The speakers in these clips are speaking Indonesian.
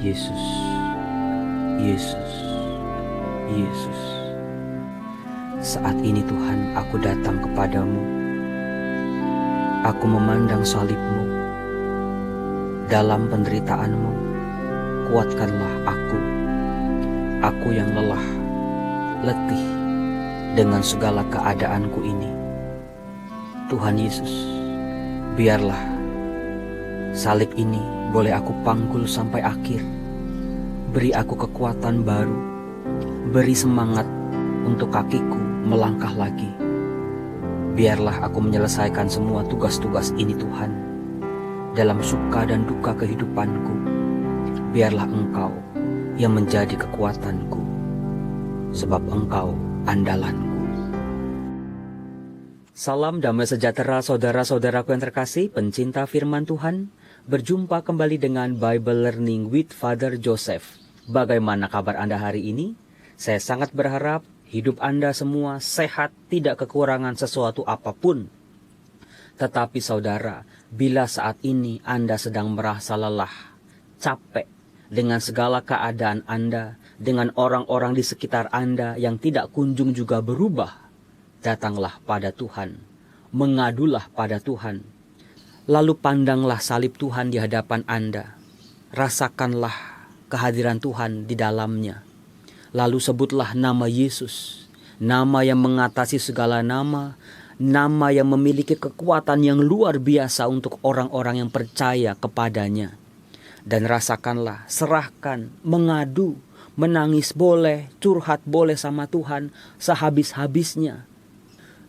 Yesus, Yesus, Yesus. Saat ini Tuhan, aku datang kepadamu. Aku memandang salib-Mu. Dalam penderitaanmu, kuatkanlah aku. Aku yang lelah, letih dengan segala keadaanku ini. Tuhan Yesus, biarlah salib ini boleh aku panggul sampai akhir. Beri aku kekuatan baru, beri semangat untuk kakiku melangkah lagi. Biarlah aku menyelesaikan semua tugas-tugas ini Tuhan, dalam suka dan duka kehidupanku. Biarlah Engkau yang menjadi kekuatanku, sebab Engkau andalanku. Salam damai sejahtera saudara-saudaraku yang terkasih, pencinta firman Tuhan. Berjumpa kembali dengan Bible Learning with Father Joseph. Bagaimana kabar Anda hari ini? Saya sangat berharap hidup Anda semua sehat, tidak kekurangan sesuatu apapun. Tetapi saudara, bila saat ini Anda sedang merasa lelah, capek dengan segala keadaan Anda, dengan orang-orang di sekitar Anda yang tidak kunjung juga berubah, datanglah pada Tuhan, mengadulah pada Tuhan. Lalu pandanglah salib Tuhan di hadapan Anda. Rasakanlah kehadiran Tuhan di dalamnya. Lalu sebutlah nama Yesus, nama yang mengatasi segala nama, nama yang memiliki kekuatan yang luar biasa untuk orang-orang yang percaya kepadanya. Dan rasakanlah, serahkan, mengadu, menangis boleh, curhat boleh sama Tuhan sehabis-habisnya.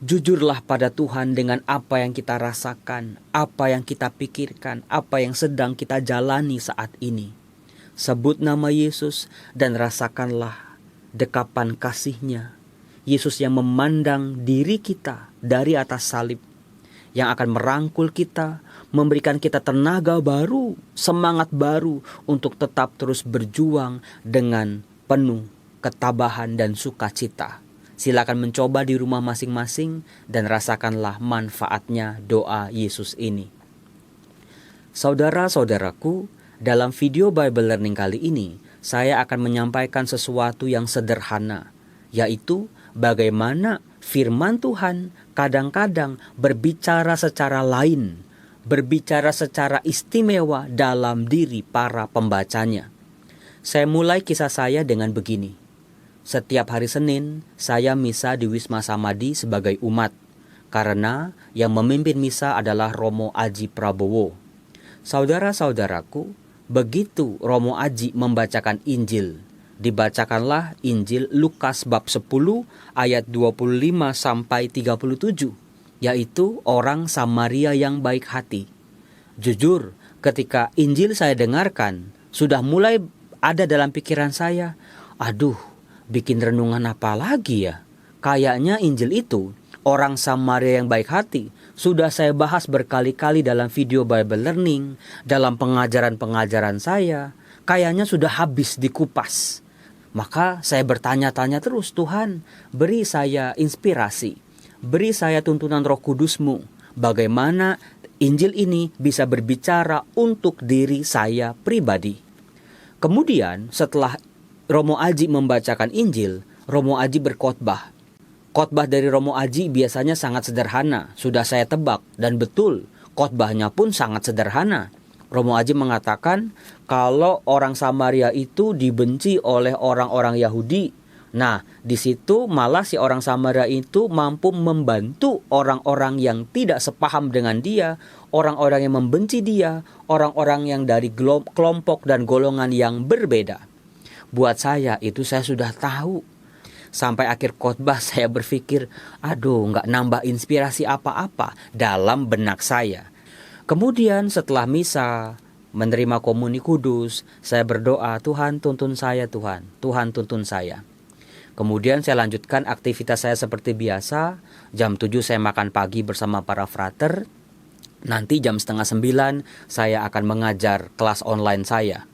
Jujurlah pada Tuhan dengan apa yang kita rasakan, apa yang kita pikirkan, apa yang sedang kita jalani saat ini. Sebut nama Yesus dan rasakanlah dekapan kasih-Nya. Yesus yang memandang diri kita dari atas salib, yang akan merangkul kita, memberikan kita tenaga baru, semangat baru untuk tetap terus berjuang dengan penuh ketabahan dan sukacita. Silakan mencoba di rumah masing-masing dan rasakanlah manfaatnya doa Yesus ini. Saudara-saudaraku, dalam video Bible Learning kali ini, saya akan menyampaikan sesuatu yang sederhana, yaitu bagaimana firman Tuhan kadang-kadang berbicara secara lain, berbicara secara istimewa dalam diri para pembacanya. Saya mulai kisah saya dengan begini. Setiap hari Senin, saya misa di Wisma Samadhi sebagai umat, karena yang memimpin misa adalah Romo Aji Prabowo. Saudara-saudaraku, begitu Romo Aji membacakan Injil, dibacakanlah Injil Lukas bab 10 ayat 25 sampai 37, yaitu orang Samaria yang baik hati. Jujur, ketika Injil saya dengarkan, sudah mulai ada dalam pikiran saya, aduh, bikin renungan apa lagi ya? Kayaknya Injil itu, orang Samaria yang baik hati, sudah saya bahas berkali-kali dalam video Bible Learning, dalam pengajaran-pengajaran saya. Kayaknya sudah habis dikupas. Maka saya bertanya-tanya terus, Tuhan, beri saya inspirasi, beri saya tuntunan Roh Kudus-Mu, bagaimana Injil ini bisa berbicara untuk diri saya pribadi. Kemudian setelah Romo Aji membacakan Injil, Romo Aji berkhotbah. Khotbah dari Romo Aji biasanya sangat sederhana, sudah saya tebak, dan betul, khotbahnya pun sangat sederhana. Romo Aji mengatakan kalau orang Samaria itu dibenci oleh orang-orang Yahudi. Nah, di situ malah si orang Samaria itu mampu membantu orang-orang yang tidak sepaham dengan dia, orang-orang yang membenci dia, orang-orang yang dari kelompok dan golongan yang berbeda. Buat saya itu saya sudah tahu. Sampai akhir khotbah saya berpikir, aduh nggak nambah inspirasi apa-apa dalam benak saya. Kemudian setelah misa, menerima komuni kudus, saya berdoa, Tuhan tuntun saya Tuhan, Tuhan tuntun saya. Kemudian saya lanjutkan aktivitas saya seperti biasa. Jam 7 saya makan pagi bersama para frater. Nanti jam 8:30 saya akan mengajar kelas online saya.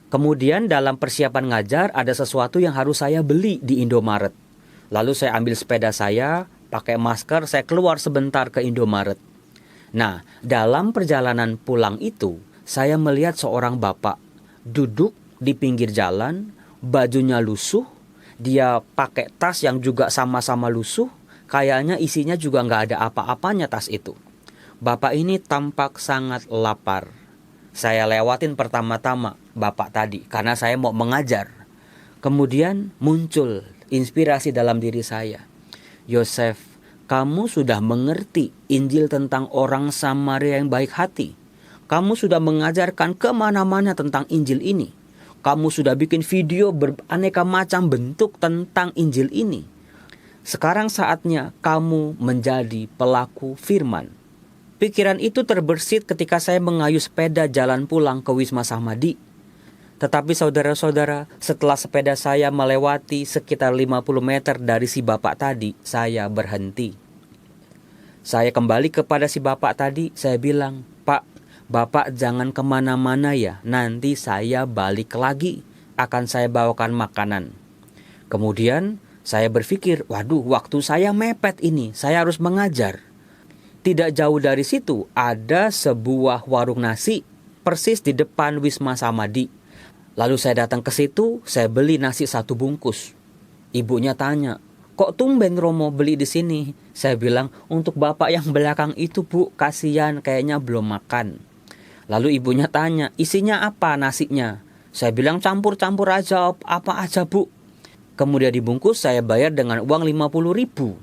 Kemudian dalam persiapan ngajar ada sesuatu yang harus saya beli di Indomaret. Lalu saya ambil sepeda saya, pakai masker, saya keluar sebentar ke Indomaret. Nah, dalam perjalanan pulang itu, saya melihat seorang bapak duduk di pinggir jalan, bajunya lusuh, dia pakai tas yang juga sama-sama lusuh, kayaknya isinya juga nggak ada apa-apanya tas itu. Bapak ini tampak sangat lapar. Saya lewatin pertama-tama bapak tadi karena saya mau mengajar. Kemudian muncul inspirasi dalam diri saya. Yosef, kamu sudah mengerti Injil tentang orang Samaria yang baik hati. Kamu sudah mengajarkan kemana-mana tentang Injil ini. Kamu sudah bikin video beraneka macam bentuk tentang Injil ini. Sekarang saatnya kamu menjadi pelaku firman. Pikiran itu terbersit ketika saya mengayuh sepeda jalan pulang ke Wisma Samadi. Tetapi saudara-saudara, setelah sepeda saya melewati sekitar 50 meter dari si bapak tadi, saya berhenti. Saya kembali kepada si bapak tadi, saya bilang, Pak, Bapak jangan kemana-mana ya, nanti saya balik lagi, akan saya bawakan makanan. Kemudian saya berpikir, waduh waktu saya mepet ini, saya harus mengajar. Tidak jauh dari situ ada sebuah warung nasi, persis di depan Wisma Samadi. Lalu saya datang ke situ, saya beli nasi 1 bungkus. Ibunya tanya, kok tumben Romo beli di sini? Saya bilang, untuk bapak yang belakang itu Bu, kasihan kayaknya belum makan. Lalu ibunya tanya, isinya apa nasinya? Saya bilang campur-campur aja, apa aja Bu. Kemudian dibungkus, saya bayar dengan uang 50.000.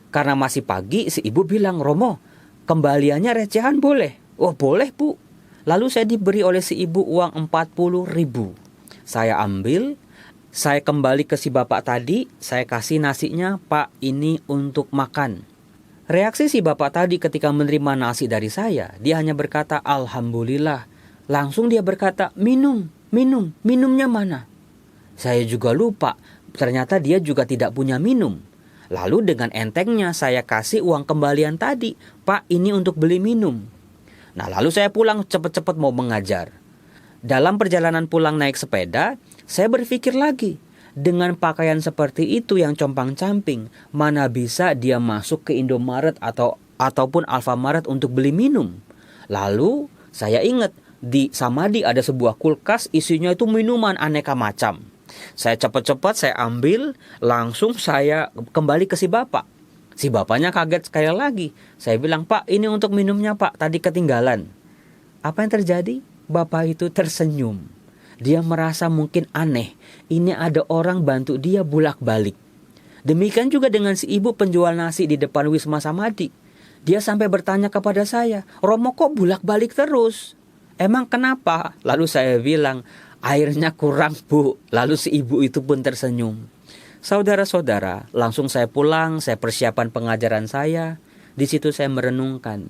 Karena masih pagi, si ibu bilang, Romo, kembaliannya recehan boleh? Oh boleh Bu. Lalu saya diberi oleh si ibu uang 40.000. Saya ambil, saya kembali ke si bapak tadi, saya kasih nasinya, Pak ini untuk makan. Reaksi si bapak tadi ketika menerima nasi dari saya, dia hanya berkata Alhamdulillah. Langsung dia berkata minumnya mana? Saya juga lupa, ternyata dia juga tidak punya minum. Lalu dengan entengnya saya kasih uang kembalian tadi, Pak ini untuk beli minum. Nah lalu saya pulang cepat-cepat mau mengajar. Dalam perjalanan pulang naik sepeda, saya berpikir lagi, dengan pakaian seperti itu yang compang-camping, mana bisa dia masuk ke Indomaret ataupun Alfamaret untuk beli minum. Lalu saya ingat di Samadi ada sebuah kulkas isinya itu minuman aneka macam. Saya cepat-cepat saya ambil, langsung saya kembali ke si bapak. Si bapaknya kaget sekali lagi. Saya bilang, Pak ini untuk minumnya Pak, tadi ketinggalan. Apa yang terjadi? Bapak itu tersenyum. Dia merasa mungkin aneh. Ini ada orang bantu dia bolak-balik. Demikian juga dengan si ibu penjual nasi di depan Wisma Samadi. Dia sampai bertanya kepada saya, Romo kok bolak-balik terus? Emang kenapa? Lalu saya bilang, airnya kurang Bu. Lalu si ibu itu pun tersenyum. Saudara-saudara, langsung saya pulang, saya persiapan pengajaran saya. Di situ saya merenungkan,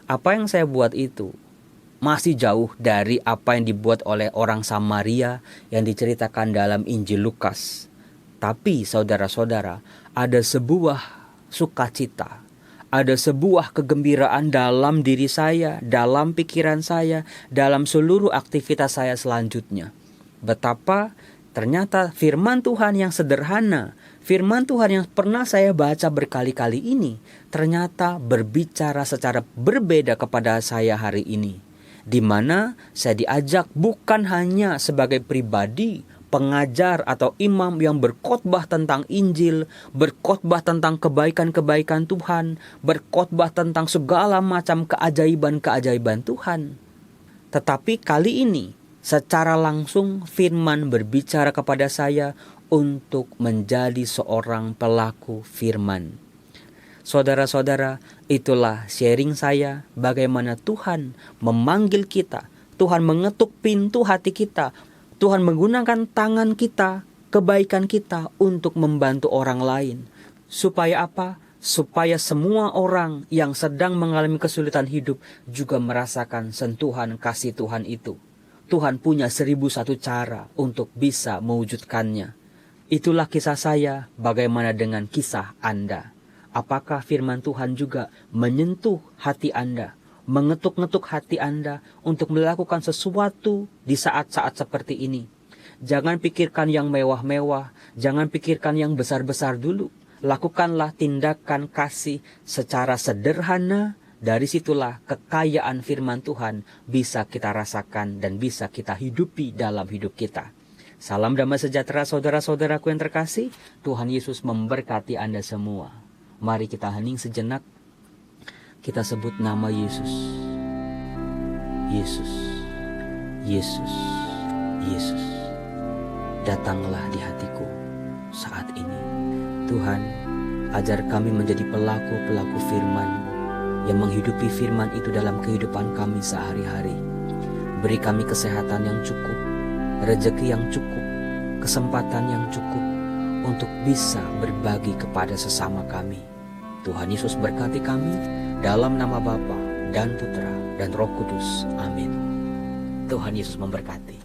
apa yang saya buat itu masih jauh dari apa yang dibuat oleh orang Samaria yang diceritakan dalam Injil Lukas. Tapi saudara-saudara, ada sebuah sukacita, ada sebuah kegembiraan dalam diri saya, dalam pikiran saya, dalam seluruh aktivitas saya selanjutnya. Betapa ternyata firman Tuhan yang sederhana, firman Tuhan yang pernah saya baca berkali-kali ini, ternyata berbicara secara berbeda kepada saya hari ini. Di mana saya diajak bukan hanya sebagai pribadi, pengajar atau imam yang berkhotbah tentang Injil, berkhotbah tentang kebaikan-kebaikan Tuhan, berkhotbah tentang segala macam keajaiban-keajaiban Tuhan. Tetapi kali ini, secara langsung firman berbicara kepada saya untuk menjadi seorang pelaku firman. Saudara-saudara, itulah sharing saya bagaimana Tuhan memanggil kita. Tuhan mengetuk pintu hati kita. Tuhan menggunakan tangan kita, kebaikan kita untuk membantu orang lain. Supaya apa? Supaya semua orang yang sedang mengalami kesulitan hidup juga merasakan sentuhan kasih Tuhan itu. Tuhan punya 1001 cara untuk bisa mewujudkannya. Itulah kisah saya, bagaimana dengan kisah Anda. Apakah firman Tuhan juga menyentuh hati Anda, mengetuk-ngetuk hati Anda untuk melakukan sesuatu di saat-saat seperti ini? Jangan pikirkan yang mewah-mewah, jangan pikirkan yang besar-besar dulu. Lakukanlah tindakan kasih secara sederhana Dari situlah kekayaan firman Tuhan bisa kita rasakan dan bisa kita hidupi dalam hidup kita. Salam damai sejahtera saudara-saudaraku yang terkasih. Tuhan Yesus memberkati Anda semua. Mari kita hening sejenak. Kita sebut nama Yesus. Yesus, Yesus, Yesus. Datanglah di hatiku saat ini. Tuhan, ajar kami menjadi pelaku-pelaku firman yang menghidupi firman itu dalam kehidupan kami sehari-hari. Beri kami kesehatan yang cukup, rezeki yang cukup, kesempatan yang cukup untuk bisa berbagi kepada sesama kami. Tuhan Yesus berkati kami dalam nama Bapa dan Putra dan Roh Kudus. Amin. Tuhan Yesus memberkati.